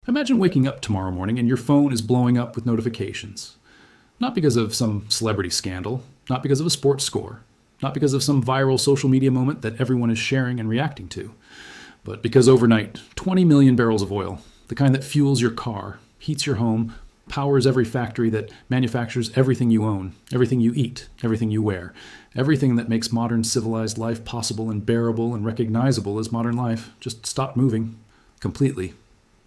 Imagine waking up tomorrow morning and your phone is blowing up with notifications. Not because of some celebrity scandal, not because of a sports score, not because of some viral social media moment that everyone is sharing and reacting to, but because overnight, 20 million barrels of oil, the kind that fuels your car, heats your home, powers every factory that manufactures everything you own, everything you eat, everything you wear, everything that makes modern civilized life possible and bearable and recognizable as modern life, just stopped moving. Completely.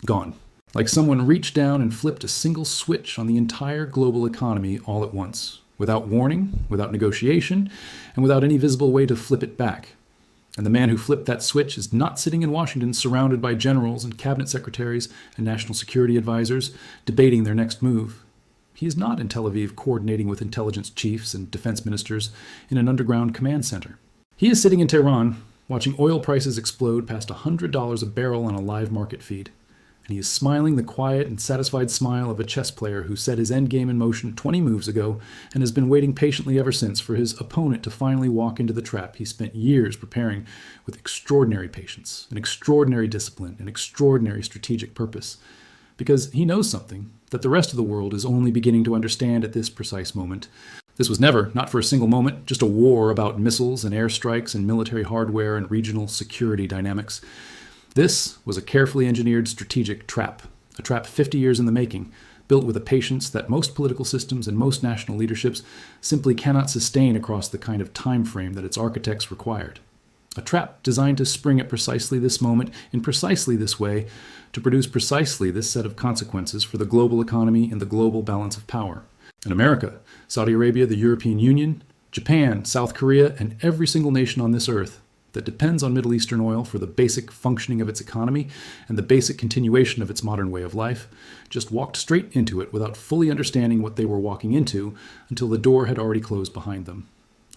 Gone. Like someone reached down and flipped a single switch on the entire global economy all at once, without warning, without negotiation, and without any visible way to flip it back. And the man who flipped that switch is not sitting in Washington surrounded by generals and cabinet secretaries and national security advisors debating their next move. He is not in Tel Aviv coordinating with intelligence chiefs and defense ministers in an underground command center. He is sitting in Tehran watching oil prices explode past $100 a barrel on a live market feed. And he is smiling the quiet and satisfied smile of a chess player who set his endgame in motion 20 moves ago and has been waiting patiently ever since for his opponent to finally walk into the trap he spent years preparing with extraordinary patience, an extraordinary discipline, an extraordinary strategic purpose. Because he knows something that the rest of the world is only beginning to understand at this precise moment. This was never, not for a single moment, just a war about missiles and airstrikes and military hardware and regional security dynamics. This was a carefully engineered strategic trap, a trap 50 years in the making, built with a patience that most political systems and most national leaderships simply cannot sustain across the kind of time frame that its architects required. A trap designed to spring at precisely this moment, in precisely this way, to produce precisely this set of consequences for the global economy and the global balance of power. In America, Saudi Arabia, the European Union, Japan, South Korea, and every single nation on this earth that depends on Middle Eastern oil for the basic functioning of its economy and the basic continuation of its modern way of life, just walked straight into it without fully understanding what they were walking into until the door had already closed behind them.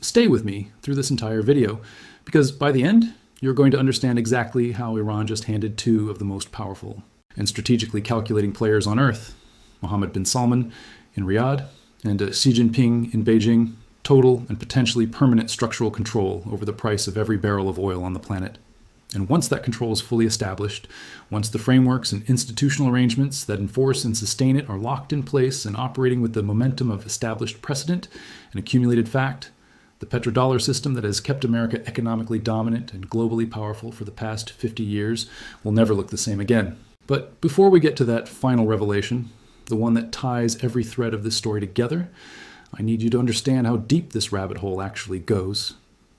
Stay with me through this entire video, because by the end, you're going to understand exactly how Iran just handed two of the most powerful and strategically calculating players on earth, Mohammed bin Salman in Riyadh and Xi Jinping in Beijing, total and potentially permanent structural control over the price of every barrel of oil on the planet. And once that control is fully established, once the frameworks and institutional arrangements that enforce and sustain it are locked in place and operating with the momentum of established precedent and accumulated fact, the petrodollar system that has kept America economically dominant and globally powerful for the past 50 years will never look the same again. But before we get to that final revelation, the one that ties every thread of this story together, I need you to understand how deep this rabbit hole actually goes,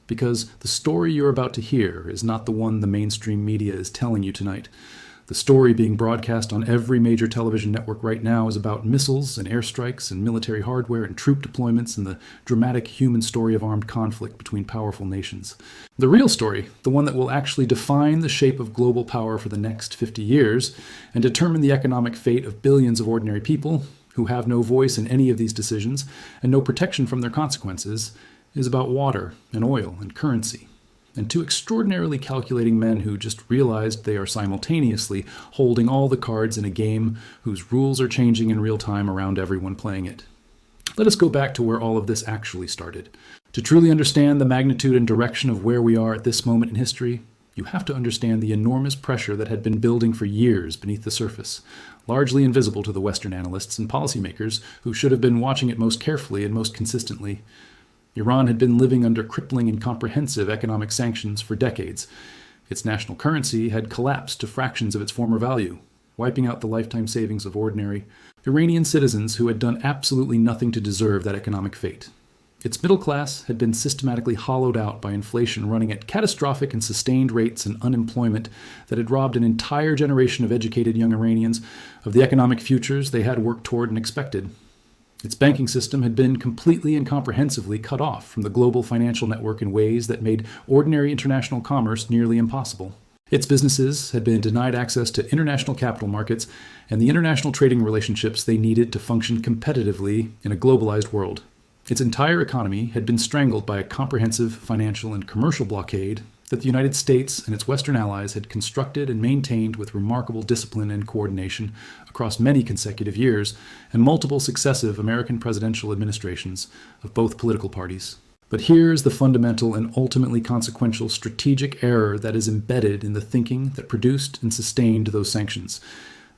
because the story you're about to hear is not the one the mainstream media is telling you tonight. The story being broadcast on every major television network right now is about missiles and airstrikes and military hardware and troop deployments and the dramatic human story of armed conflict between powerful nations. The real story, the one that will actually define the shape of global power for the next 50 years and determine the economic fate of billions of ordinary people who have no voice in any of these decisions and no protection from their consequences, is about water and oil and currency, and two extraordinarily calculating men who just realized they are simultaneously holding all the cards in a game whose rules are changing in real time around everyone playing it. Let us go back to where all of this actually started. To truly understand the magnitude and direction of where we are at this moment in history, you have to understand the enormous pressure that had been building for years beneath the surface, largely invisible to the Western analysts and policymakers who should have been watching it most carefully and most consistently. Iran had been living under crippling and comprehensive economic sanctions for decades. Its national currency had collapsed to fractions of its former value, wiping out the lifetime savings of ordinary Iranian citizens who had done absolutely nothing to deserve that economic fate. Its middle class had been systematically hollowed out by inflation running at catastrophic and sustained rates and unemployment that had robbed an entire generation of educated young Iranians of the economic futures they had worked toward and expected. Its banking system had been completely and comprehensively cut off from the global financial network in ways that made ordinary international commerce nearly impossible. Its businesses had been denied access to international capital markets and the international trading relationships they needed to function competitively in a globalized world. Its entire economy had been strangled by a comprehensive financial and commercial blockade that the United States and its Western allies had constructed and maintained with remarkable discipline and coordination across many consecutive years and multiple successive American presidential administrations of both political parties. But here is the fundamental and ultimately consequential strategic error that is embedded in the thinking that produced and sustained those sanctions.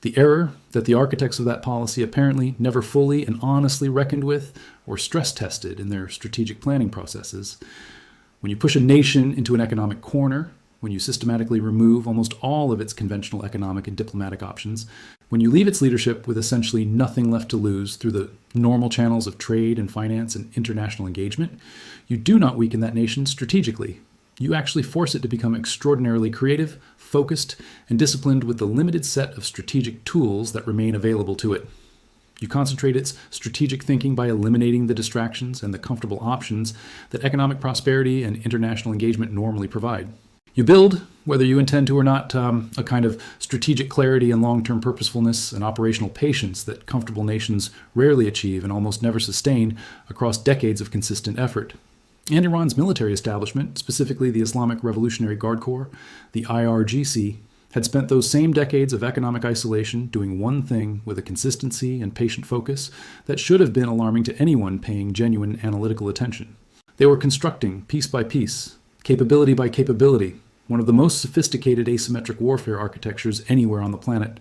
The error that the architects of that policy apparently never fully and honestly reckoned with or stress tested in their strategic planning processes. When you push a nation into an economic corner, when you systematically remove almost all of its conventional economic and diplomatic options, when you leave its leadership with essentially nothing left to lose through the normal channels of trade and finance and international engagement, you do not weaken that nation strategically. You actually force it to become extraordinarily creative, focused, and disciplined with the limited set of strategic tools that remain available to it. You concentrate its strategic thinking by eliminating the distractions and the comfortable options that economic prosperity and international engagement normally provide. You build, whether you intend to or not, a kind of strategic clarity and long-term purposefulness and operational patience that comfortable nations rarely achieve and almost never sustain across decades of consistent effort. And Iran's military establishment, specifically the Islamic Revolutionary Guard Corps, the IRGC, had spent those same decades of economic isolation doing one thing with a consistency and patient focus that should have been alarming to anyone paying genuine analytical attention. They were constructing, piece by piece, capability by capability, one of the most sophisticated asymmetric warfare architectures anywhere on the planet.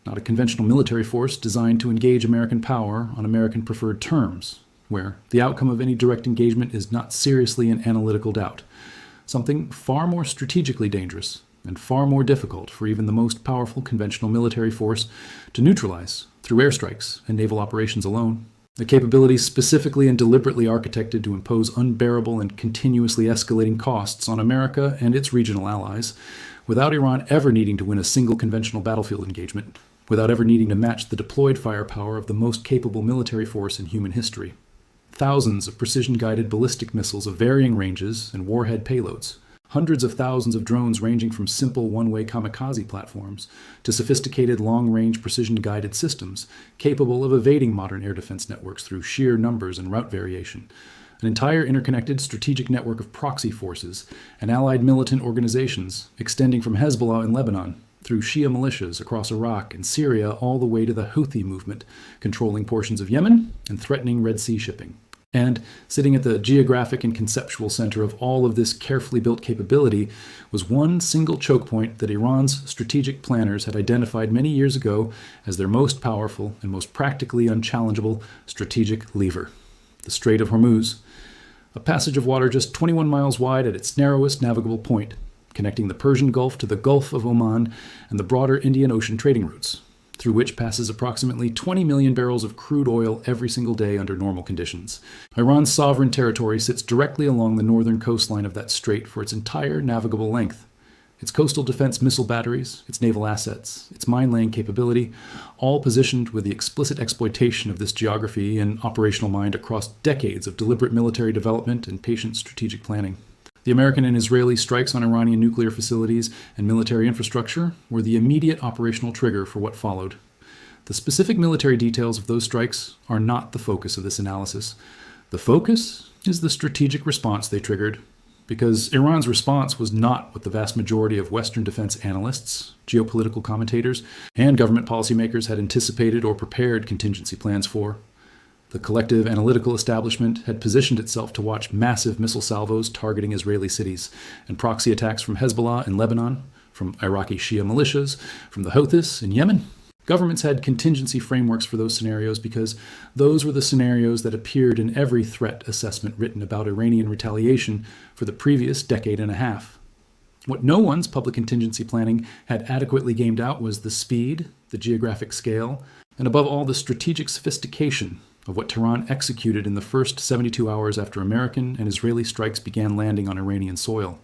Not a conventional military force designed to engage American power on American preferred terms, where the outcome of any direct engagement is not seriously in analytical doubt. Something far more strategically dangerous and far more difficult for even the most powerful conventional military force to neutralize through airstrikes and naval operations alone. The capability specifically and deliberately architected to impose unbearable and continuously escalating costs on America and its regional allies, without Iran ever needing to win a single conventional battlefield engagement, without ever needing to match the deployed firepower of the most capable military force in human history. Thousands of precision-guided ballistic missiles of varying ranges and warhead payloads, hundreds of thousands of drones ranging from simple one-way kamikaze platforms to sophisticated long-range precision-guided systems capable of evading modern air defense networks through sheer numbers and route variation, an entire interconnected strategic network of proxy forces and allied militant organizations extending from Hezbollah in Lebanon through Shia militias across Iraq and Syria all the way to the Houthi movement, controlling portions of Yemen and threatening Red Sea shipping. And sitting at the geographic and conceptual center of all of this carefully built capability was one single choke point that Iran's strategic planners had identified many years ago as their most powerful and most practically unchallengeable strategic lever: the Strait of Hormuz, a passage of water just 21 miles wide at its narrowest navigable point, connecting the Persian Gulf to the Gulf of Oman and the broader Indian Ocean trading routes, through which passes approximately 20 million barrels of crude oil every single day under normal conditions. Iran's sovereign territory sits directly along the northern coastline of that strait for its entire navigable length. Its coastal defense missile batteries, its naval assets, its mine-laying capability, all positioned with the explicit exploitation of this geography in operational mind across decades of deliberate military development and patient strategic planning. The American and Israeli strikes on Iranian nuclear facilities and military infrastructure were the immediate operational trigger for what followed. The specific military details of those strikes are not the focus of this analysis. The focus is the strategic response they triggered, because Iran's response was not what the vast majority of Western defense analysts, geopolitical commentators, and government policymakers had anticipated or prepared contingency plans for. The collective analytical establishment had positioned itself to watch massive missile salvos targeting Israeli cities and proxy attacks from Hezbollah in Lebanon, from Iraqi Shia militias, from the Houthis in Yemen. Governments had contingency frameworks for those scenarios because those were the scenarios that appeared in every threat assessment written about Iranian retaliation for the previous decade and a half. What no one's public contingency planning had adequately gamed out was the speed, the geographic scale, and above all the strategic sophistication of what Tehran executed in the first 72 hours after American and Israeli strikes began landing on Iranian soil.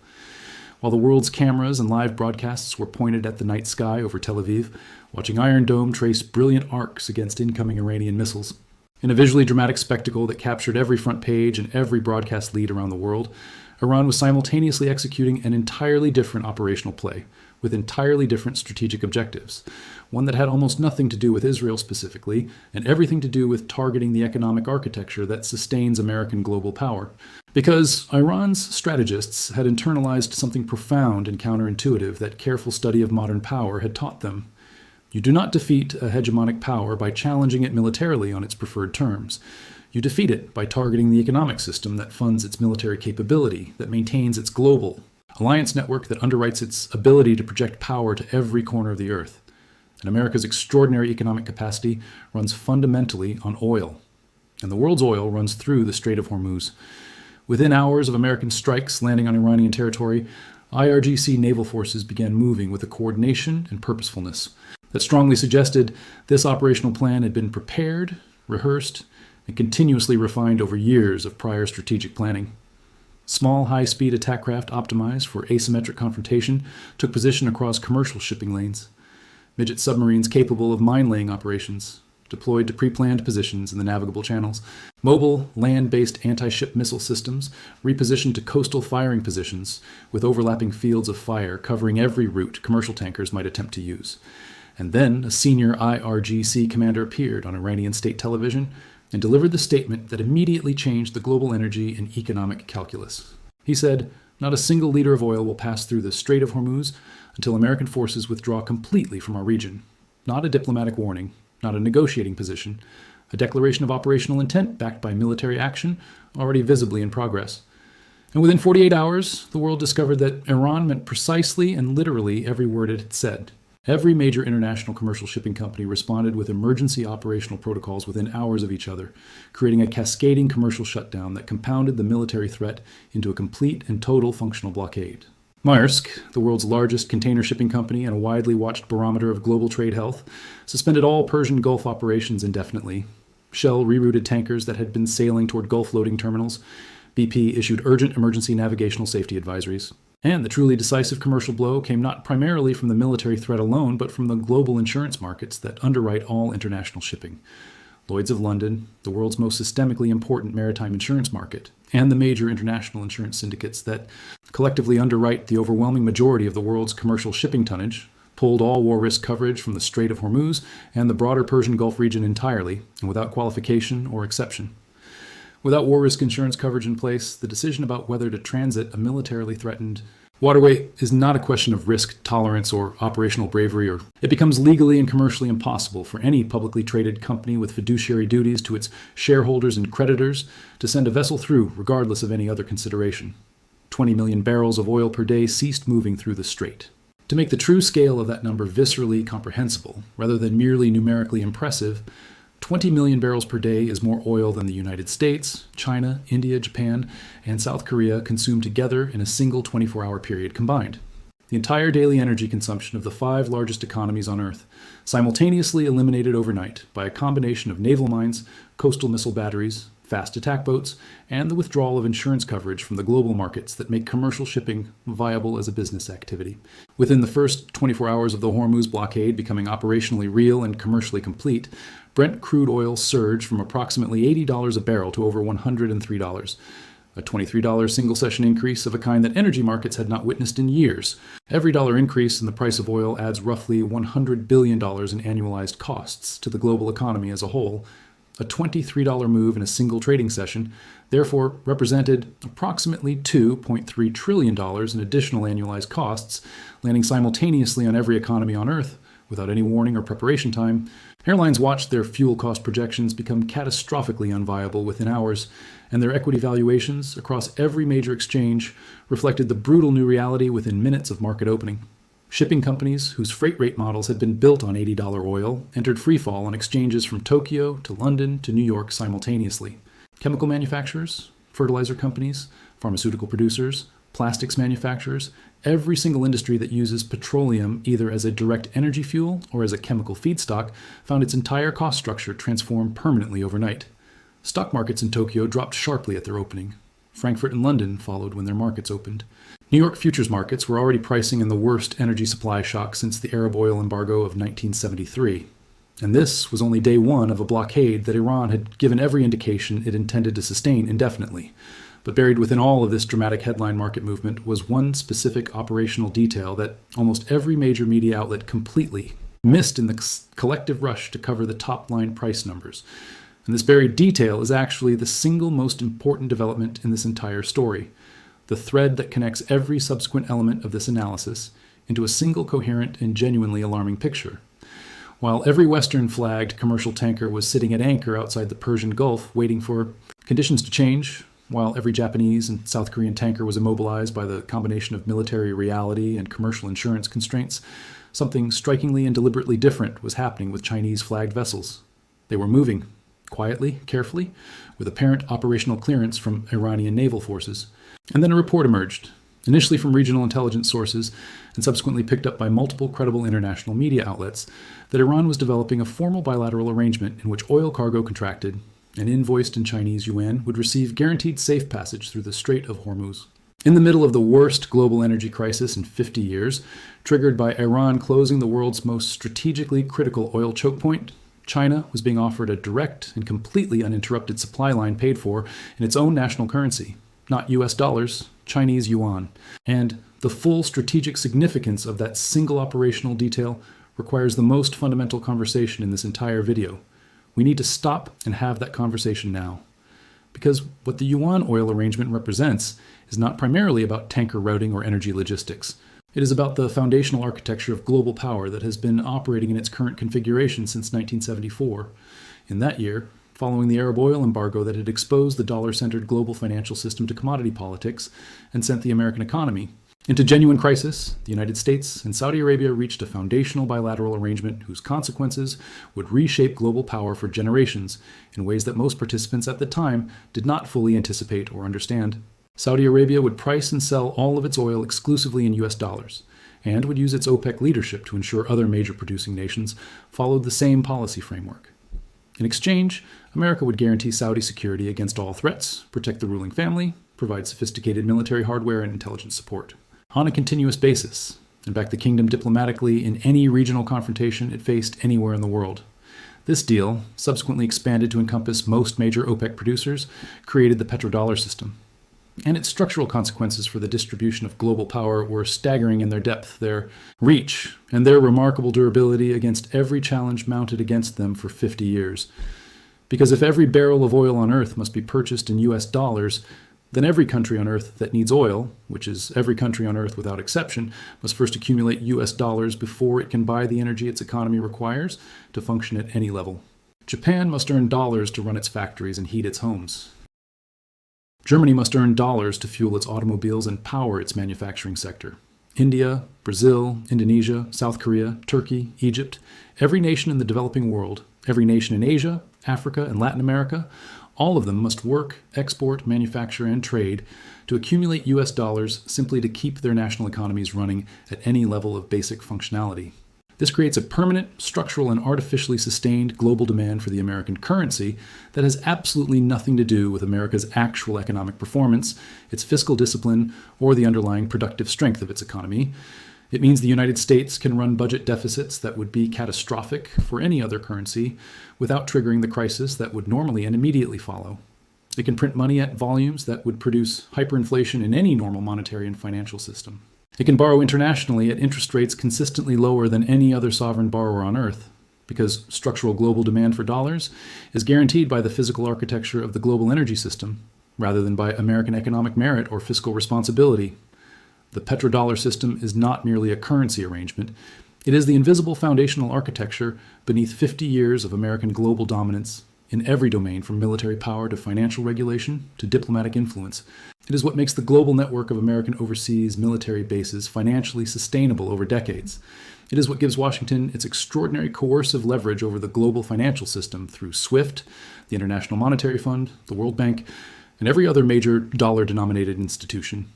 While the world's cameras and live broadcasts were pointed at the night sky over Tel Aviv, watching Iron Dome trace brilliant arcs against incoming Iranian missiles. In a visually dramatic spectacle that captured every front page and every broadcast lead around the world, Iran was simultaneously executing an entirely different operational play, with entirely different strategic objectives, one that had almost nothing to do with Israel specifically, and everything to do with targeting the economic architecture that sustains American global power. Because Iran's strategists had internalized something profound and counterintuitive that careful study of modern power had taught them. You do not defeat a hegemonic power by challenging it militarily on its preferred terms. You defeat it by targeting the economic system that funds its military capability, that maintains its global alliance network, that underwrites its ability to project power to every corner of the earth. And America's extraordinary economic capacity runs fundamentally on oil. And the world's oil runs through the Strait of Hormuz. Within hours of American strikes landing on Iranian territory, IRGC naval forces began moving with a coordination and purposefulness that strongly suggested this operational plan had been prepared, rehearsed, and continuously refined over years of prior strategic planning. Small, high-speed attack craft optimized for asymmetric confrontation took position across commercial shipping lanes. Midget submarines capable of mine-laying operations deployed to pre-planned positions in the navigable channels. Mobile, land-based anti-ship missile systems repositioned to coastal firing positions with overlapping fields of fire covering every route commercial tankers might attempt to use. And then a senior IRGC commander appeared on Iranian state television and delivered the statement that immediately changed the global energy and economic calculus. He said, "Not a single liter of oil will pass through the Strait of Hormuz until American forces withdraw completely from our region. Not a diplomatic warning, not a negotiating position, a declaration of operational intent backed by military action already visibly in progress." And within 48 hours, the world discovered that Iran meant precisely and literally every word it had said. Every major international commercial shipping company responded with emergency operational protocols within hours of each other, creating a cascading commercial shutdown that compounded the military threat into a complete and total functional blockade. Maersk, the world's largest container shipping company and a widely watched barometer of global trade health, suspended all Persian Gulf operations indefinitely. Shell rerouted tankers that had been sailing toward Gulf loading terminals. BP issued urgent emergency navigational safety advisories. And the truly decisive commercial blow came not primarily from the military threat alone, but from the global insurance markets that underwrite all international shipping. Lloyd's of London, the world's most systemically important maritime insurance market, and the major international insurance syndicates that collectively underwrite the overwhelming majority of the world's commercial shipping tonnage, pulled all war risk coverage from the Strait of Hormuz and the broader Persian Gulf region entirely, and without qualification or exception. Without war risk insurance coverage in place, the decision about whether to transit a militarily threatened waterway is not a question of risk tolerance or operational bravery, or it becomes legally and commercially impossible for any publicly traded company with fiduciary duties to its shareholders and creditors to send a vessel through regardless of any other consideration. 20 million barrels of oil per day ceased moving through the strait. To make the true scale of that number viscerally comprehensible, rather than merely numerically impressive, 20 million barrels per day is more oil than the United States, China, India, Japan, and South Korea consume together in a single 24-hour period combined. The entire daily energy consumption of the 5 largest economies on Earth, simultaneously eliminated overnight by a combination of naval mines, coastal missile batteries, fast attack boats, and the withdrawal of insurance coverage from the global markets that make commercial shipping viable as a business activity. Within the first 24 hours of the Hormuz blockade becoming operationally real and commercially complete, Brent crude oil surged from approximately $80 a barrel to over $103, a $23 single-session increase of a kind that energy markets had not witnessed in years. Every dollar increase in the price of oil adds roughly $100 billion in annualized costs to the global economy as a whole. A $23 move in a single trading session therefore represented approximately $2.3 trillion in additional annualized costs, landing simultaneously on every economy on Earth without any warning or preparation time. Airlines watched their fuel cost projections become catastrophically unviable within hours, and their equity valuations across every major exchange reflected the brutal new reality within minutes of market opening. Shipping companies whose freight rate models had been built on $80 oil entered freefall on exchanges from Tokyo to London to New York simultaneously. Chemical manufacturers, fertilizer companies, pharmaceutical producers, plastics manufacturers, every single industry that uses petroleum either as a direct energy fuel or as a chemical feedstock found its entire cost structure transformed permanently overnight. Stock markets in Tokyo dropped sharply at their opening. Frankfurt and London followed when their markets opened. New York futures markets were already pricing in the worst energy supply shock since the Arab oil embargo of 1973. And this was only day one of a blockade that Iran had given every indication it intended to sustain indefinitely. But buried within all of this dramatic headline market movement was one specific operational detail that almost every major media outlet completely missed in the collective rush to cover the top-line price numbers. And this buried detail is actually the single most important development in this entire story, the thread that connects every subsequent element of this analysis into a single coherent and genuinely alarming picture. While every Western-flagged commercial tanker was sitting at anchor outside the Persian Gulf waiting for conditions to change, while every Japanese and South Korean tanker was immobilized by the combination of military reality and commercial insurance constraints, Something strikingly and deliberately different was happening with Chinese-flagged vessels. They were moving, quietly, carefully, with apparent operational clearance from Iranian naval forces. And then a report emerged, initially from regional intelligence sources and subsequently picked up by multiple credible international media outlets, that Iran was developing a formal bilateral arrangement in which oil cargo contracted and invoiced in Chinese yuan would receive guaranteed safe passage through the Strait of Hormuz. In the middle of the worst global energy crisis in 50 years, triggered by Iran closing the world's most strategically critical oil choke point, China was being offered a direct and completely uninterrupted supply line paid for in its own national currency, not US dollars, Chinese yuan. And the full strategic significance of that single operational detail requires the most fundamental conversation in this entire video. We need to stop and have that conversation now. Because what the yuan oil arrangement represents is not primarily about tanker routing or energy logistics. It is about the foundational architecture of global power that has been operating in its current configuration since 1974. In that year, following the Arab oil embargo that had exposed the dollar-centered global financial system to commodity politics and sent the American economy into genuine crisis, the United States and Saudi Arabia reached a foundational bilateral arrangement whose consequences would reshape global power for generations in ways that most participants at the time did not fully anticipate or understand. Saudi Arabia would price and sell all of its oil exclusively in US dollars, and would use its OPEC leadership to ensure other major producing nations followed the same policy framework. In exchange, America would guarantee Saudi security against all threats, protect the ruling family, provide sophisticated military hardware and intelligence support on a continuous basis, and back the kingdom diplomatically in any regional confrontation it faced anywhere in the world. This deal, subsequently expanded to encompass most major OPEC producers, created the petrodollar system. And its structural consequences for the distribution of global power were staggering in their depth, their reach, and their remarkable durability against every challenge mounted against them for 50 years. Because if every barrel of oil on Earth must be purchased in US dollars, then every country on Earth that needs oil, which is every country on Earth without exception, must first accumulate US dollars before it can buy the energy its economy requires to function at any level. Japan must earn dollars to run its factories and heat its homes. Germany must earn dollars to fuel its automobiles and power its manufacturing sector. India, Brazil, Indonesia, South Korea, Turkey, Egypt, every nation in the developing world, every nation in Asia, Africa, and Latin America, all of them must work, export, manufacture, and trade to accumulate US dollars simply to keep their national economies running at any level of basic functionality. This creates a permanent, structural, and artificially sustained global demand for the American currency that has absolutely nothing to do with America's actual economic performance, its fiscal discipline, or the underlying productive strength of its economy. It means the United States can run budget deficits that would be catastrophic for any other currency without triggering the crisis that would normally and immediately follow. It can print money at volumes that would produce hyperinflation in any normal monetary and financial system. It can borrow internationally at interest rates consistently lower than any other sovereign borrower on Earth, because structural global demand for dollars is guaranteed by the physical architecture of the global energy system, rather than by American economic merit or fiscal responsibility. The petrodollar system is not merely a currency arrangement. It is the invisible foundational architecture beneath 50 years of American global dominance in every domain, from military power to financial regulation to diplomatic influence. It is what makes the global network of American overseas military bases financially sustainable over decades. It is what gives Washington its extraordinary coercive leverage over the global financial system through SWIFT, the International Monetary Fund, the World Bank, and every other major dollar-denominated institution.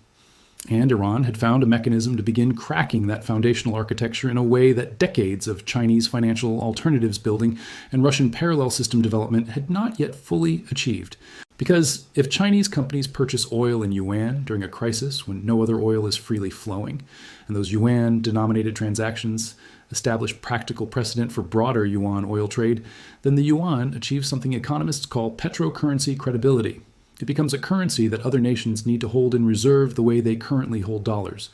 And Iran had found a mechanism to begin cracking that foundational architecture in a way that decades of Chinese financial alternatives building and Russian parallel system development had not yet fully achieved. Because if Chinese companies purchase oil in yuan during a crisis when no other oil is freely flowing, and those yuan-denominated transactions establish practical precedent for broader yuan oil trade, then the yuan achieves something economists call petrocurrency credibility. It becomes a currency that other nations need to hold in reserve the way they currently hold dollars,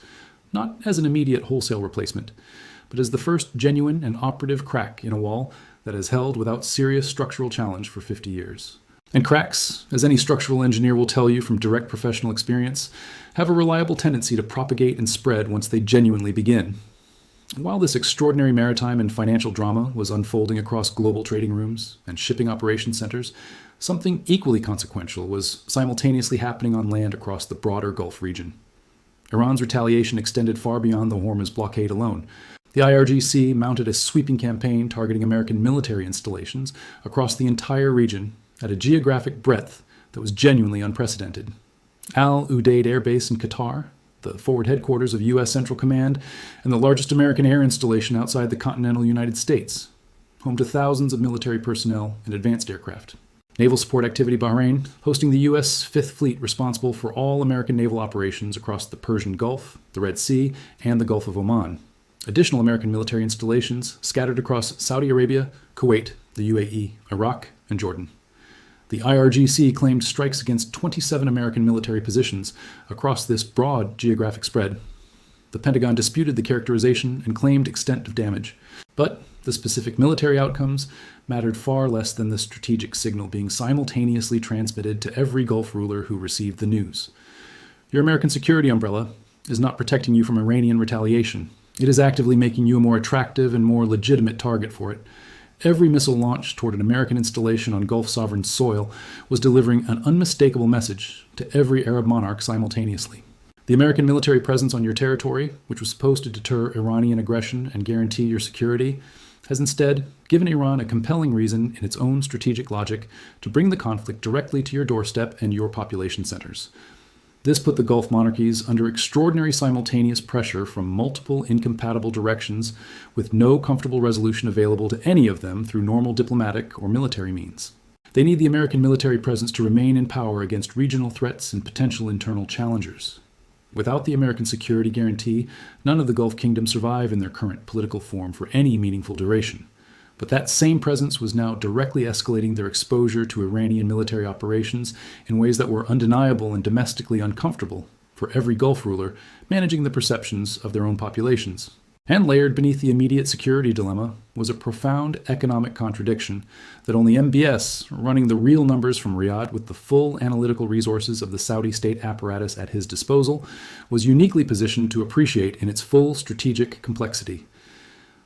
not as an immediate wholesale replacement, but as the first genuine and operative crack in a wall that has held without serious structural challenge for 50 years. And cracks, as any structural engineer will tell you from direct professional experience, have a reliable tendency to propagate and spread once they genuinely begin. While this extraordinary maritime and financial drama was unfolding across global trading rooms and shipping operation centers, something equally consequential was simultaneously happening on land across the broader Gulf region. Iran's retaliation extended far beyond the Hormuz blockade alone. The IRGC mounted a sweeping campaign targeting American military installations across the entire region at a geographic breadth that was genuinely unprecedented. Al Udeid Air Base in Qatar, the forward headquarters of U.S. Central Command, and the largest American air installation outside the continental United States, home to thousands of military personnel and advanced aircraft. Naval Support Activity Bahrain, hosting the U.S. Fifth Fleet responsible for all American naval operations across the Persian Gulf, the Red Sea, and the Gulf of Oman. Additional American military installations scattered across Saudi Arabia, Kuwait, the UAE, Iraq, and Jordan. The IRGC claimed strikes against 27 American military positions across this broad geographic spread. The Pentagon disputed the characterization and claimed extent of damage. But the specific military outcomes mattered far less than the strategic signal being simultaneously transmitted to every Gulf ruler who received the news. Your American security umbrella is not protecting you from Iranian retaliation. It is actively making you a more attractive and more legitimate target for it. Every missile launched toward an American installation on Gulf sovereign soil was delivering an unmistakable message to every Arab monarch simultaneously. The American military presence on your territory, which was supposed to deter Iranian aggression and guarantee your security, has instead given Iran a compelling reason in its own strategic logic to bring the conflict directly to your doorstep and your population centers. This put the Gulf monarchies under extraordinary simultaneous pressure from multiple incompatible directions, with no comfortable resolution available to any of them through normal diplomatic or military means. They need the American military presence to remain in power against regional threats and potential internal challengers. Without the American security guarantee, none of the Gulf kingdoms survive in their current political form for any meaningful duration. But that same presence was now directly escalating their exposure to Iranian military operations in ways that were undeniable and domestically uncomfortable for every Gulf ruler managing the perceptions of their own populations. And layered beneath the immediate security dilemma was a profound economic contradiction that only MBS, running the real numbers from Riyadh with the full analytical resources of the Saudi state apparatus at his disposal, was uniquely positioned to appreciate in its full strategic complexity.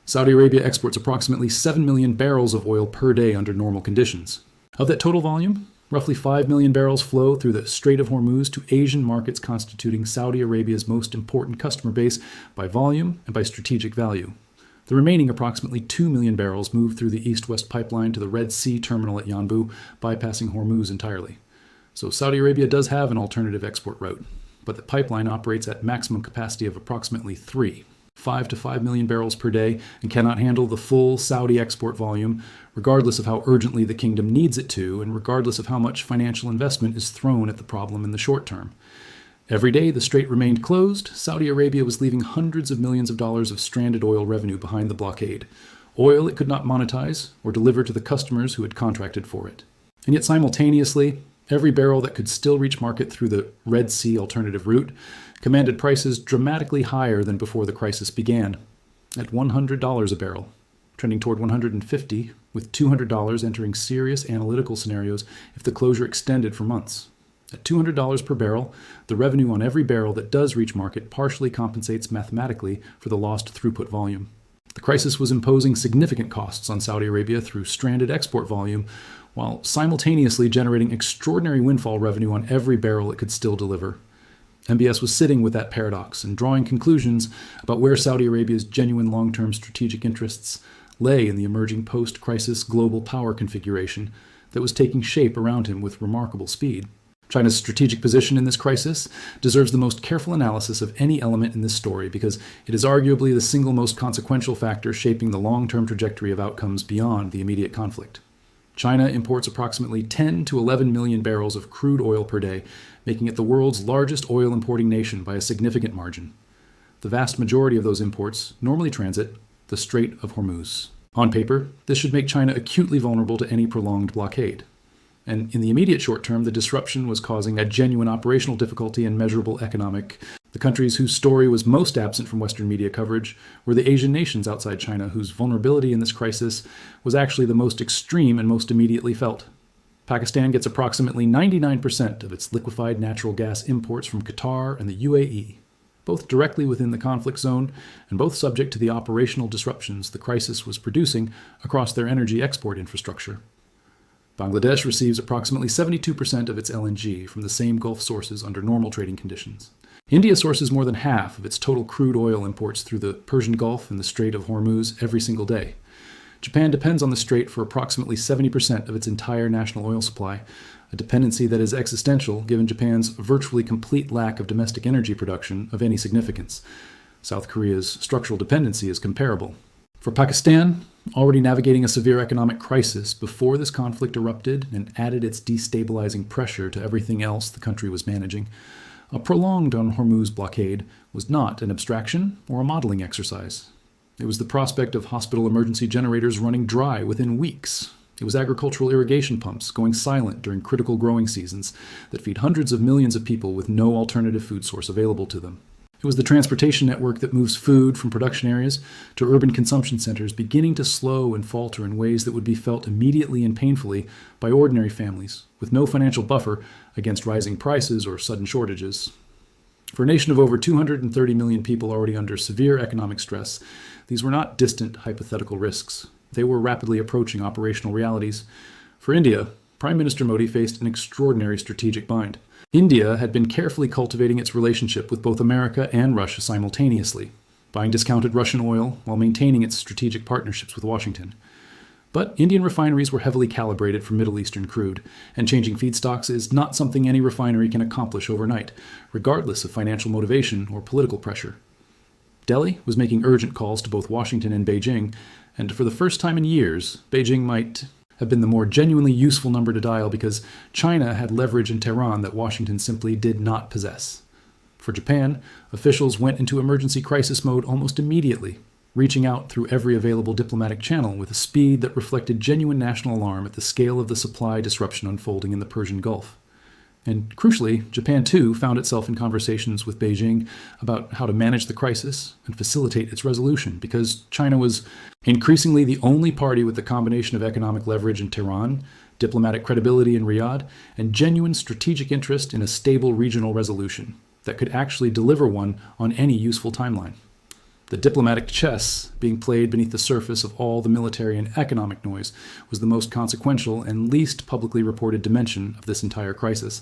Saudi Arabia exports approximately 7 million barrels of oil per day under normal conditions. Of that total volume, roughly 5 million barrels flow through the Strait of Hormuz to Asian markets, constituting Saudi Arabia's most important customer base by volume and by strategic value. The remaining approximately 2 million barrels move through the east-west pipeline to the Red Sea terminal at Yanbu, bypassing Hormuz entirely. So Saudi Arabia does have an alternative export route, but the pipeline operates at maximum capacity of approximately 5 to 5 million barrels per day, and cannot handle the full Saudi export volume, regardless of how urgently the kingdom needs it to, and regardless of how much financial investment is thrown at the problem in the short term. Every day the strait remained closed, Saudi Arabia was leaving hundreds of millions of dollars of stranded oil revenue behind the blockade, oil it could not monetize or deliver to the customers who had contracted for it. And yet simultaneously, every barrel that could still reach market through the Red Sea alternative route commanded prices dramatically higher than before the crisis began, at $100 a barrel, trending toward $150, with $200 entering serious analytical scenarios if the closure extended for months. At $200 per barrel, the revenue on every barrel that does reach market partially compensates mathematically for the lost throughput volume. The crisis was imposing significant costs on Saudi Arabia through stranded export volume, while simultaneously generating extraordinary windfall revenue on every barrel it could still deliver. MBS was sitting with that paradox and drawing conclusions about where Saudi Arabia's genuine long-term strategic interests lay in the emerging post-crisis global power configuration that was taking shape around him with remarkable speed. China's strategic position in this crisis deserves the most careful analysis of any element in this story because it is arguably the single most consequential factor shaping the long-term trajectory of outcomes beyond the immediate conflict. China imports approximately 10 to 11 million barrels of crude oil per day, making it the world's largest oil importing nation by a significant margin. The vast majority of those imports normally transit the Strait of Hormuz. On paper, this should make China acutely vulnerable to any prolonged blockade. And in the immediate short term, the disruption was causing a genuine operational difficulty and measurable economic. The countries whose story was most absent from Western media coverage were the Asian nations outside China, whose vulnerability in this crisis was actually the most extreme and most immediately felt. Pakistan gets approximately 99% of its liquefied natural gas imports from Qatar and the UAE, both directly within the conflict zone and both subject to the operational disruptions the crisis was producing across their energy export infrastructure. Bangladesh receives approximately 72% of its LNG from the same Gulf sources under normal trading conditions. India sources more than half of its total crude oil imports through the Persian Gulf and the Strait of Hormuz every single day. Japan depends on the strait for approximately 70% of its entire national oil supply, a dependency that is existential given Japan's virtually complete lack of domestic energy production of any significance. South Korea's structural dependency is comparable. For Pakistan, already navigating a severe economic crisis before this conflict erupted and added its destabilizing pressure to everything else the country was managing, a prolonged Hormuz blockade was not an abstraction or a modeling exercise. It was the prospect of hospital emergency generators running dry within weeks. It was agricultural irrigation pumps going silent during critical growing seasons that feed hundreds of millions of people with no alternative food source available to them. It was the transportation network that moves food from production areas to urban consumption centers beginning to slow and falter in ways that would be felt immediately and painfully by ordinary families with no financial buffer against rising prices or sudden shortages. For a nation of over 230 million people already under severe economic stress, these were not distant hypothetical risks. They were rapidly approaching operational realities. For India, Prime Minister Modi faced an extraordinary strategic bind. India had been carefully cultivating its relationship with both America and Russia simultaneously, buying discounted Russian oil while maintaining its strategic partnerships with Washington. But Indian refineries were heavily calibrated for Middle Eastern crude, and changing feedstocks is not something any refinery can accomplish overnight, regardless of financial motivation or political pressure. Delhi was making urgent calls to both Washington and Beijing, and for the first time in years, Beijing might have been the more genuinely useful number to dial because China had leverage in Tehran that Washington simply did not possess. For Japan, officials went into emergency crisis mode almost immediately, reaching out through every available diplomatic channel with a speed that reflected genuine national alarm at the scale of the supply disruption unfolding in the Persian Gulf. And crucially, Japan too found itself in conversations with Beijing about how to manage the crisis and facilitate its resolution, because China was increasingly the only party with the combination of economic leverage in Tehran, diplomatic credibility in Riyadh, and genuine strategic interest in a stable regional resolution that could actually deliver one on any useful timeline. The diplomatic chess being played beneath the surface of all the military and economic noise was the most consequential and least publicly reported dimension of this entire crisis.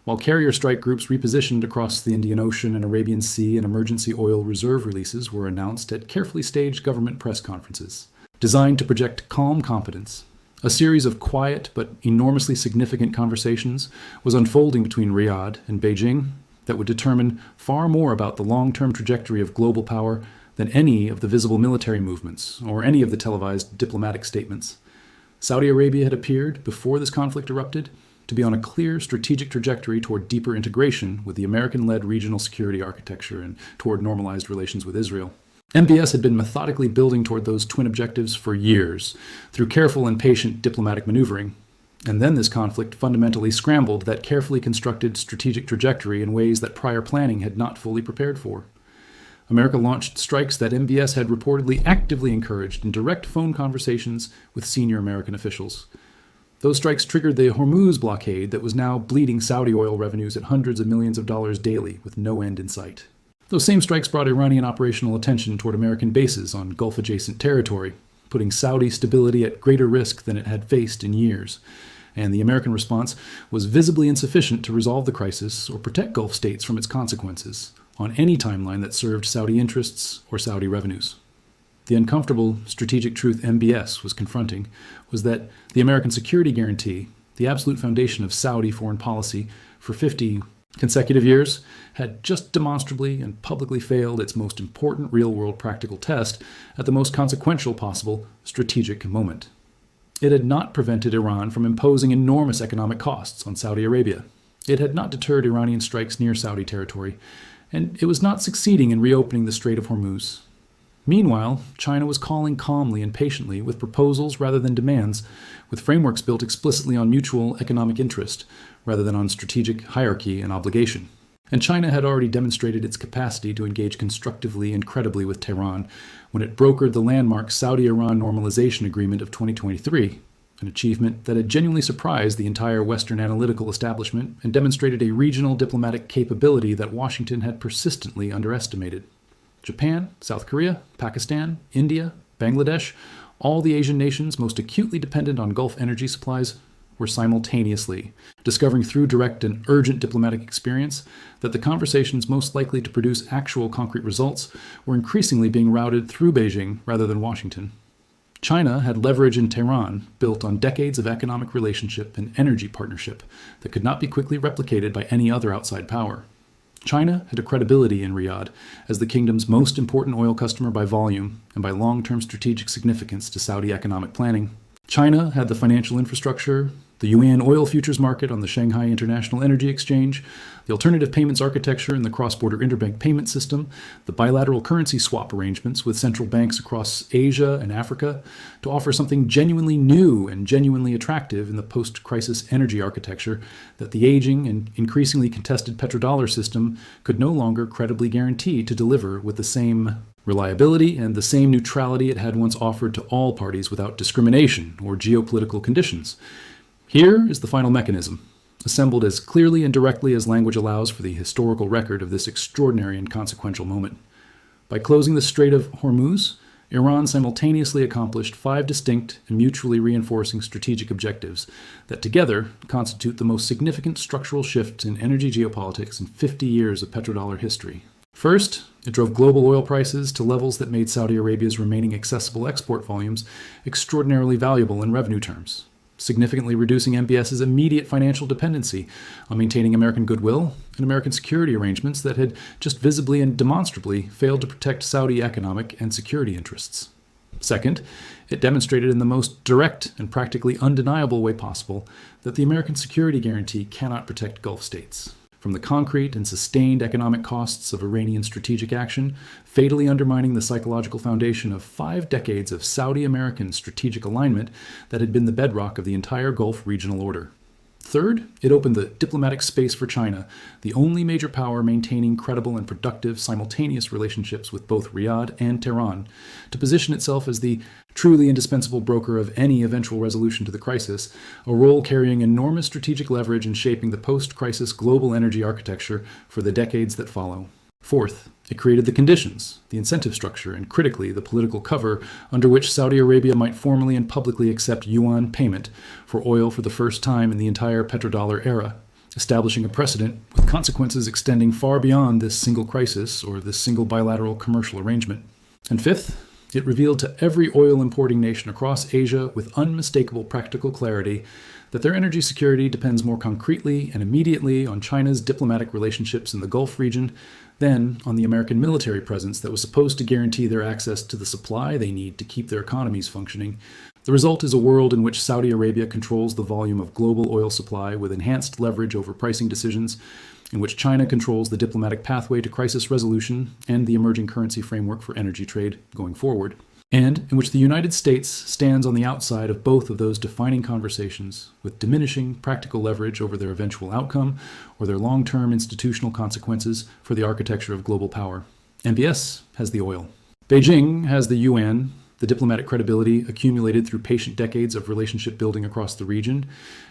While carrier strike groups repositioned across the Indian Ocean and Arabian Sea and emergency oil reserve releases were announced at carefully staged government press conferences, designed to project calm competence, a series of quiet but enormously significant conversations was unfolding between Riyadh and Beijing that would determine far more about the long-term trajectory of global power than any of the visible military movements or any of the televised diplomatic statements. Saudi Arabia had appeared, before this conflict erupted, to be on a clear strategic trajectory toward deeper integration with the American-led regional security architecture and toward normalized relations with Israel. MBS had been methodically building toward those twin objectives for years, through careful and patient diplomatic maneuvering. And then this conflict fundamentally scrambled that carefully constructed strategic trajectory in ways that prior planning had not fully prepared for. America launched strikes that MBS had reportedly actively encouraged in direct phone conversations with senior American officials. Those strikes triggered the Hormuz blockade that was now bleeding Saudi oil revenues at hundreds of millions of dollars daily with no end in sight. Those same strikes brought Iranian operational attention toward American bases on Gulf-adjacent territory, putting Saudi stability at greater risk than it had faced in years. And the American response was visibly insufficient to resolve the crisis or protect Gulf states from its consequences on any timeline that served Saudi interests or Saudi revenues. The uncomfortable strategic truth MBS was confronting was that the American security guarantee, the absolute foundation of Saudi foreign policy for 50 consecutive years, had just demonstrably and publicly failed its most important real-world practical test at the most consequential possible strategic moment. It had not prevented Iran from imposing enormous economic costs on Saudi Arabia. It had not deterred Iranian strikes near Saudi territory, and it was not succeeding in reopening the Strait of Hormuz. Meanwhile, China was calling calmly and patiently with proposals rather than demands, with frameworks built explicitly on mutual economic interest rather than on strategic hierarchy and obligation. And China had already demonstrated its capacity to engage constructively and credibly with Tehran when it brokered the landmark Saudi-Iran Normalization Agreement of 2023, an achievement that had genuinely surprised the entire Western analytical establishment and demonstrated a regional diplomatic capability that Washington had persistently underestimated. Japan, South Korea, Pakistan, India, Bangladesh, all the Asian nations most acutely dependent on Gulf energy supplies, were simultaneously discovering through direct and urgent diplomatic experience that the conversations most likely to produce actual concrete results were increasingly being routed through Beijing rather than Washington. China had leverage in Tehran built on decades of economic relationship and energy partnership that could not be quickly replicated by any other outside power. China had a credibility in Riyadh as the kingdom's most important oil customer by volume and by long-term strategic significance to Saudi economic planning. China had the financial infrastructure, the Yuan oil futures market on the Shanghai International Energy Exchange, the alternative payments architecture and the cross-border interbank payment system, the bilateral currency swap arrangements with central banks across Asia and Africa to offer something genuinely new and genuinely attractive in the post-crisis energy architecture that the aging and increasingly contested petrodollar system could no longer credibly guarantee to deliver with the same reliability and the same neutrality it had once offered to all parties without discrimination or geopolitical conditions. Here is the final mechanism, assembled as clearly and directly as language allows for the historical record of this extraordinary and consequential moment. By closing the Strait of Hormuz, Iran simultaneously accomplished 5 distinct and mutually reinforcing strategic objectives that together constitute the most significant structural shift in energy geopolitics in 50 years of petrodollar history. First, it drove global oil prices to levels that made Saudi Arabia's remaining accessible export volumes extraordinarily valuable in revenue terms, significantly reducing MBS's immediate financial dependency on maintaining American goodwill and American security arrangements that had just visibly and demonstrably failed to protect Saudi economic and security interests. Second, it demonstrated in the most direct and practically undeniable way possible that the American security guarantee cannot protect Gulf states from the concrete and sustained economic costs of Iranian strategic action, fatally undermining the psychological foundation of 5 decades of Saudi-American strategic alignment that had been the bedrock of the entire Gulf regional order. Third, it opened the diplomatic space for China, the only major power maintaining credible and productive simultaneous relationships with both Riyadh and Tehran, to position itself as the truly indispensable broker of any eventual resolution to the crisis, a role carrying enormous strategic leverage in shaping the post-crisis global energy architecture for the decades that follow. Fourth, it created the conditions, the incentive structure, and critically, the political cover under which Saudi Arabia might formally and publicly accept yuan payment for oil for the first time in the entire petrodollar era, establishing a precedent with consequences extending far beyond this single crisis or this single bilateral commercial arrangement. And fifth, it revealed to every oil importing nation across Asia with unmistakable practical clarity that their energy security depends more concretely and immediately on China's diplomatic relationships in the Gulf region than on the American military presence that was supposed to guarantee their access to the supply they need to keep their economies functioning. The result is a world in which Saudi Arabia controls the volume of global oil supply with enhanced leverage over pricing decisions, in which China controls the diplomatic pathway to crisis resolution and the emerging currency framework for energy trade going forward, and in which the United States stands on the outside of both of those defining conversations with diminishing practical leverage over their eventual outcome or their long-term institutional consequences for the architecture of global power. MBS has the oil. Beijing has the yuan, the diplomatic credibility accumulated through patient decades of relationship building across the region,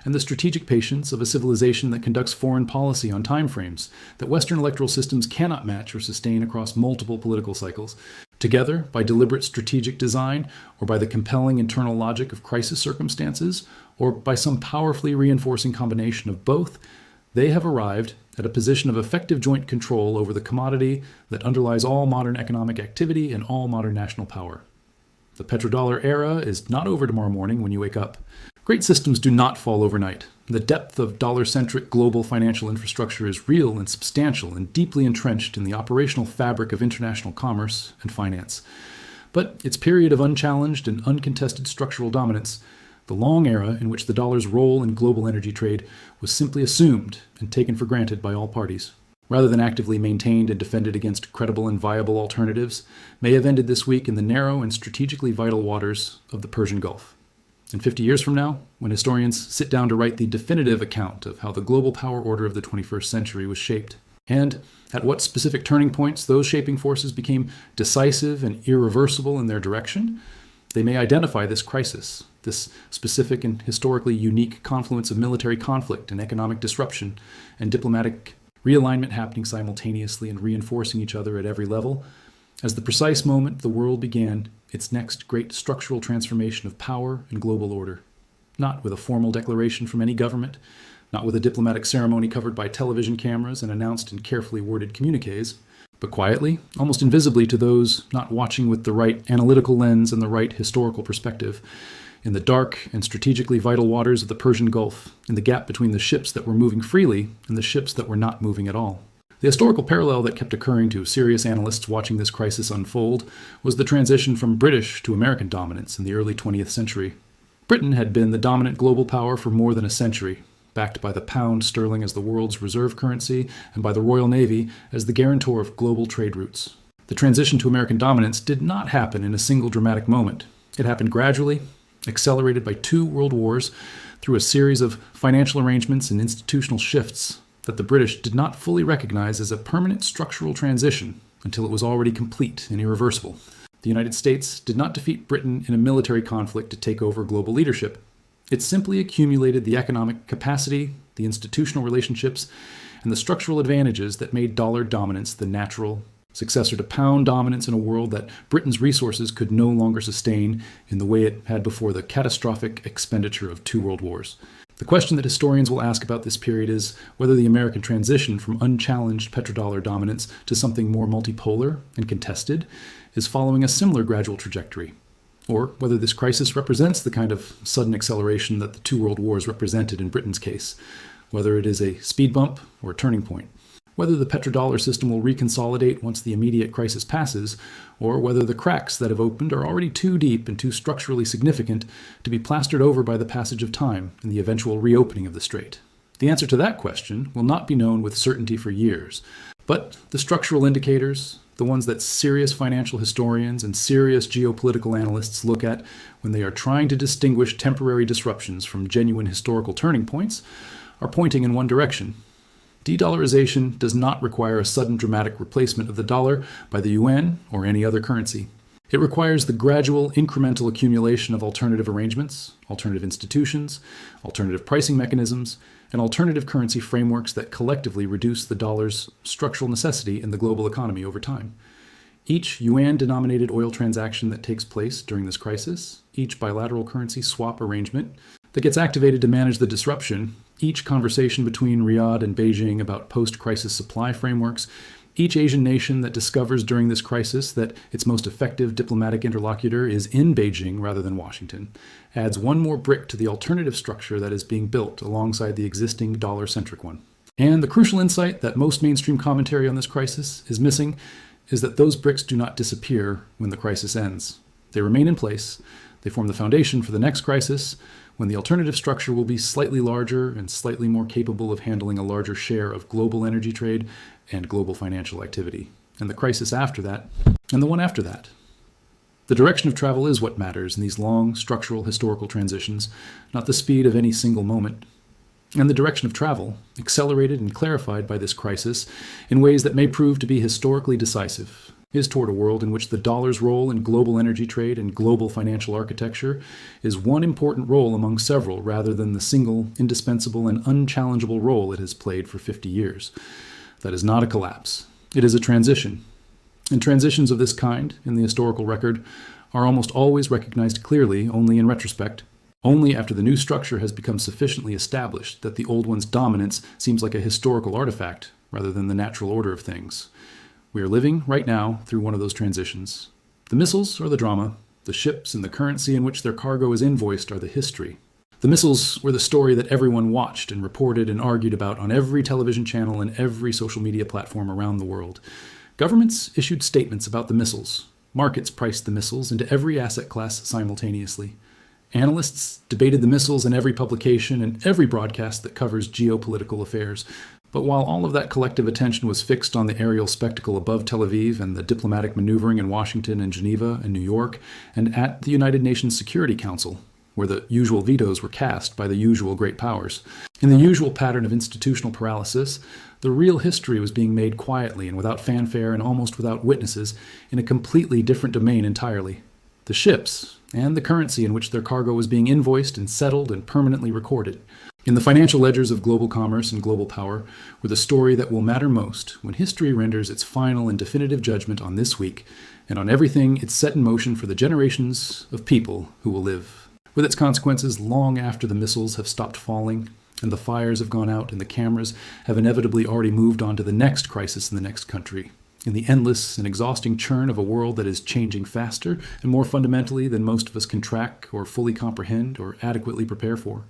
and the strategic patience of a civilization that conducts foreign policy on timeframes that Western electoral systems cannot match or sustain across multiple political cycles. Together, by deliberate strategic design, or by the compelling internal logic of crisis circumstances, or by some powerfully reinforcing combination of both, they have arrived at a position of effective joint control over the commodity that underlies all modern economic activity and all modern national power. The petrodollar era is not over tomorrow morning when you wake up. Great systems do not fall overnight. The depth of dollar-centric global financial infrastructure is real and substantial and deeply entrenched in the operational fabric of international commerce and finance. But its period of unchallenged and uncontested structural dominance, the long era in which the dollar's role in global energy trade was simply assumed and taken for granted by all parties, rather than actively maintained and defended against credible and viable alternatives, may have ended this week in the narrow and strategically vital waters of the Persian Gulf. And 50 years from now, when historians sit down to write the definitive account of how the global power order of the 21st century was shaped, and at what specific turning points those shaping forces became decisive and irreversible in their direction, they may identify this crisis, this specific and historically unique confluence of military conflict and economic disruption and diplomatic realignment happening simultaneously and reinforcing each other at every level, as the precise moment the world began its next great structural transformation of power and global order. not with a formal declaration from any government, not with a diplomatic ceremony covered by television cameras and announced in carefully worded communiques, but quietly, almost invisibly to those not watching with the right analytical lens and the right historical perspective, in the dark and strategically vital waters of the Persian Gulf, in the gap between the ships that were moving freely and the ships that were not moving at all. The historical parallel that kept occurring to serious analysts watching this crisis unfold was the transition from British to American dominance in the early 20th century. Britain had been the dominant global power for more than a century, backed by the pound sterling as the world's reserve currency and by the Royal Navy as the guarantor of global trade routes. The transition to American dominance did not happen in a single dramatic moment. It happened gradually, accelerated by 2 world wars, through a series of financial arrangements and institutional shifts that the British did not fully recognize as a permanent structural transition until it was already complete and irreversible. The United States did not defeat Britain in a military conflict to take over global leadership. It simply accumulated the economic capacity, the institutional relationships, and the structural advantages that made dollar dominance the natural successor to pound dominance in a world that Britain's resources could no longer sustain in the way it had before the catastrophic expenditure of 2 world wars. The question that historians will ask about this period is whether the American transition from unchallenged petrodollar dominance to something more multipolar and contested is following a similar gradual trajectory, or whether this crisis represents the kind of sudden acceleration that the 2 world wars represented in Britain's case, whether it is a speed bump or a turning point, whether the petrodollar system will reconsolidate once the immediate crisis passes, or whether the cracks that have opened are already too deep and too structurally significant to be plastered over by the passage of time and the eventual reopening of the strait. The answer to that question will not be known with certainty for years, but the structural indicators, the ones that serious financial historians and serious geopolitical analysts look at when they are trying to distinguish temporary disruptions from genuine historical turning points, are pointing in one direction. De-dollarization does not require a sudden dramatic replacement of the dollar by the yuan or any other currency. It requires the gradual, incremental accumulation of alternative arrangements, alternative institutions, alternative pricing mechanisms, and alternative currency frameworks that collectively reduce the dollar's structural necessity in the global economy over time. Each yuan-denominated oil transaction that takes place during this crisis, each bilateral currency swap arrangement that gets activated to manage the disruption, each conversation between Riyadh and Beijing about post-crisis supply frameworks, each Asian nation that discovers during this crisis that its most effective diplomatic interlocutor is in Beijing rather than Washington, adds one more brick to the alternative structure that is being built alongside the existing dollar-centric one. And the crucial insight that most mainstream commentary on this crisis is missing is that those bricks do not disappear when the crisis ends. They remain in place. They form the foundation for the next crisis, when the alternative structure will be slightly larger and slightly more capable of handling a larger share of global energy trade and global financial activity, and the crisis after that, and the one after that. The direction of travel is what matters in these long, structural, historical transitions, not the speed of any single moment. And the direction of travel, accelerated and clarified by this crisis in ways that may prove to be historically decisive, is toward a world in which the dollar's role in global energy trade and global financial architecture is one important role among several rather than the single, indispensable, and unchallengeable role it has played for 50 years. That is not a collapse. It is a transition. And transitions of this kind, in the historical record, are almost always recognized clearly only in retrospect, only after the new structure has become sufficiently established that the old one's dominance seems like a historical artifact rather than the natural order of things. We are living, right now, through one of those transitions. The missiles are the drama. The ships and the currency in which their cargo is invoiced are the history. The missiles were the story that everyone watched and reported and argued about on every television channel and every social media platform around the world. Governments issued statements about the missiles. Markets priced the missiles into every asset class simultaneously. Analysts debated the missiles in every publication and every broadcast that covers geopolitical affairs. But while all of that collective attention was fixed on the aerial spectacle above Tel Aviv and the diplomatic maneuvering in Washington and Geneva and New York and at the United Nations Security Council, where the usual vetoes were cast by the usual great powers, in the usual pattern of institutional paralysis, the real history was being made quietly and without fanfare and almost without witnesses in a completely different domain entirely. The ships and the currency in which their cargo was being invoiced and settled and permanently recorded. In the financial ledgers of global commerce and global power were the story that will matter most when history renders its final and definitive judgment on this week and on everything it's set in motion for the generations of people who will live. with its consequences long after the missiles have stopped falling and the fires have gone out and the cameras have inevitably already moved on to the next crisis in the next country, in the endless and exhausting churn of a world that is changing faster and more fundamentally than most of us can track or fully comprehend or adequately prepare for.